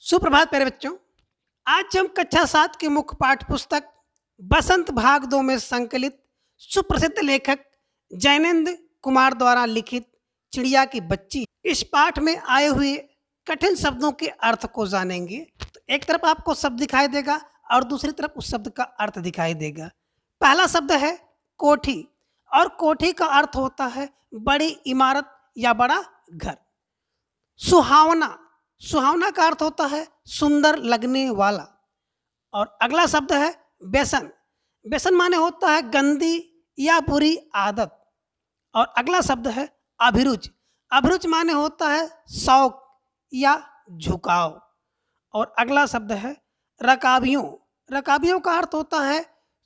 सुप्रभात प्यारे बच्चों। आज हम कक्षा 7 की मुख्य पाठ्य पुस्तक बसंत भाग 2 में संकलित सुप्रसिद्ध लेखक जैनेन्द्र कुमार द्वारा लिखित चिड़िया की बच्ची इस पाठ में आए हुए कठिन शब्दों के अर्थ को जानेंगे। तो एक तरफ आपको शब्द दिखाई देगा और दूसरी तरफ उस शब्द का अर्थ दिखाई देगा। पहला शब्द है कोठी, और कोठी का अर्थ होता है बड़ी इमारत या बड़ा घर। सुहावना, सुहावना का अर्थ होता है सुंदर लगने वाला। और अगला शब्द है व्यसन, व्यसन माने होता है गंदी या बुरी आदत। और अगला शब्द है अभिरुचि, अभिरुचि माने होता है शौक या झुकाव। और अगला शब्द है रकाबियों, रकाबियों का अर्थ होता है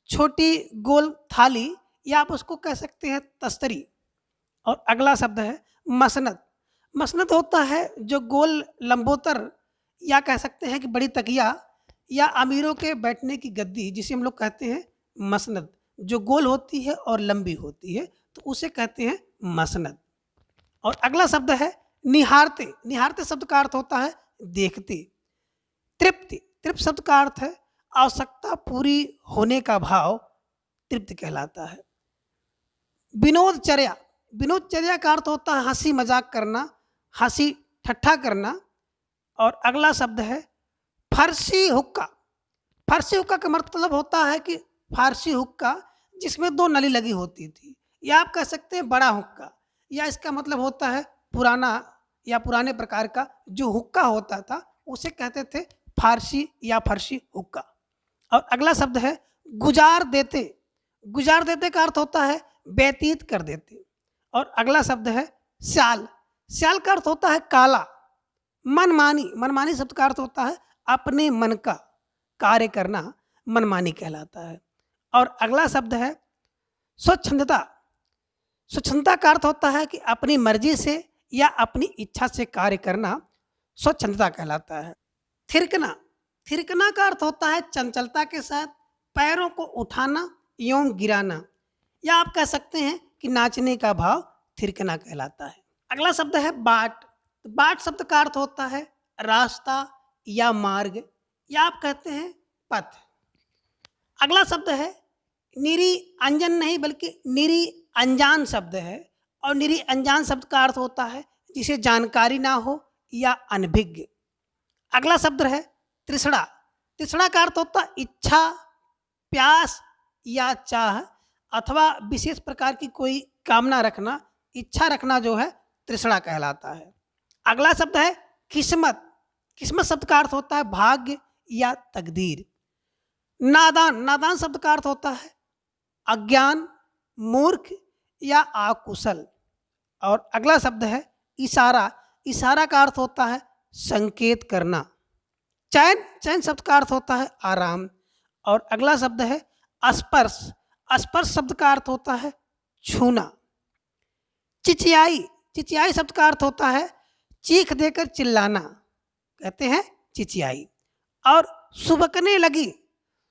छोटी गोल थाली या आप उसको कह सकते हैं तस्तरी। और अगला शब्द है मसनद, मसनद होता है जो गोल लंबोतर या कह सकते हैं कि बड़ी तकिया या अमीरों के बैठने की गद्दी जिसे हम लोग कहते हैं मसनद, जो गोल होती है और लंबी होती है तो उसे कहते हैं मसनद। और अगला शब्द है निहारते, निहारते शब्द का अर्थ होता है देखते। तृप्ति, तृप्त शब्द का अर्थ है आवश्यकता पूरी होने का भाव तृप्ति कहलाता है। विनोदचर्या, विनोदचर्या का अर्थ होता है हंसी मजाक करना, हंसी ठट्ठा करना। और अगला शब्द है फर्शी हुक्का, फर्शी हुक्का का मतलब होता है कि फारसी हुक्का जिसमें दो नली लगी होती थी, या आप कह सकते हैं बड़ा हुक्का, या इसका मतलब होता है पुराना या पुराने प्रकार का जो हुक्का होता था उसे कहते थे फारसी या फर्शी हुक्का। और अगला शब्द है गुजार देते, गुजार देते का अर्थ होता है व्यतीत कर देते। और अगला शब्द है स्याल, स्याल का अर्थ होता है काला। मनमानी, मनमानी शब्द का अर्थ होता है अपने मन का कार्य करना मनमानी कहलाता है। और अगला शब्द है स्वच्छंदता, स्वच्छंदता का अर्थ होता है कि अपनी मर्जी से या अपनी इच्छा से कार्य करना स्वच्छंदता कहलाता है। थिरकना, थिरकना का अर्थ होता है चंचलता के साथ पैरों को उठाना एवं गिराना, या आप कह सकते हैं कि नाचने का भाव थिरकना कहलाता है। अगला शब्द है बाट, बाट शब्द का अर्थ होता है रास्ता या मार्ग, या आप कहते हैं पथ। अगला शब्द है निरी अंजन, नहीं बल्कि निरी अनजान शब्द है। और निरी अनजान शब्द का अर्थ होता है जिसे जानकारी ना हो या अनभिज्ञ। अगला शब्द है तृष्णा, तृष्णा का अर्थ होता है इच्छा, प्यास या चाह अथवा विशेष प्रकार की कोई कामना रखना, इच्छा रखना जो है तृष्णा कहलाता है। अगला शब्द है किस्मत, किस्मत शब्द का अर्थ होता है भाग्य या तकदीर। नादान, नादान शब्द का अर्थ होता है अज्ञान, मूर्ख या अकुशल। और अगला शब्द है इशारा, इशारा का अर्थ होता है संकेत करना। चैन, चैन शब्द का अर्थ होता है आराम। और अगला शब्द है स्पर्श, स्पर्श शब्द का अर्थ होता है छूना। चिचियाई, चिचियाई शब्द का अर्थ होता है चीख देकर चिल्लाना, कहते हैं चिचियाई। और सुबकने लगी,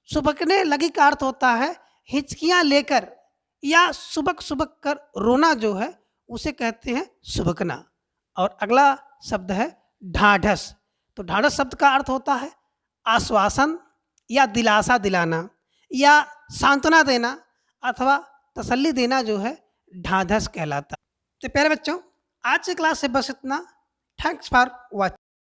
सुबकने लगी का अर्थ होता है हिचकियां लेकर या सुबक सुबक कर रोना जो है उसे कहते हैं सुबकना। और अगला शब्द है ढाढ़स, तो ढाढ़स शब्द का अर्थ होता है आश्वासन या दिलासा दिलाना या सांत्वना देना अथवा तसल्ली देना जो है ढाढ़स कहलाता है। तो प्यारे बच्चों, आज की क्लास से बस इतना। Thanks for watching.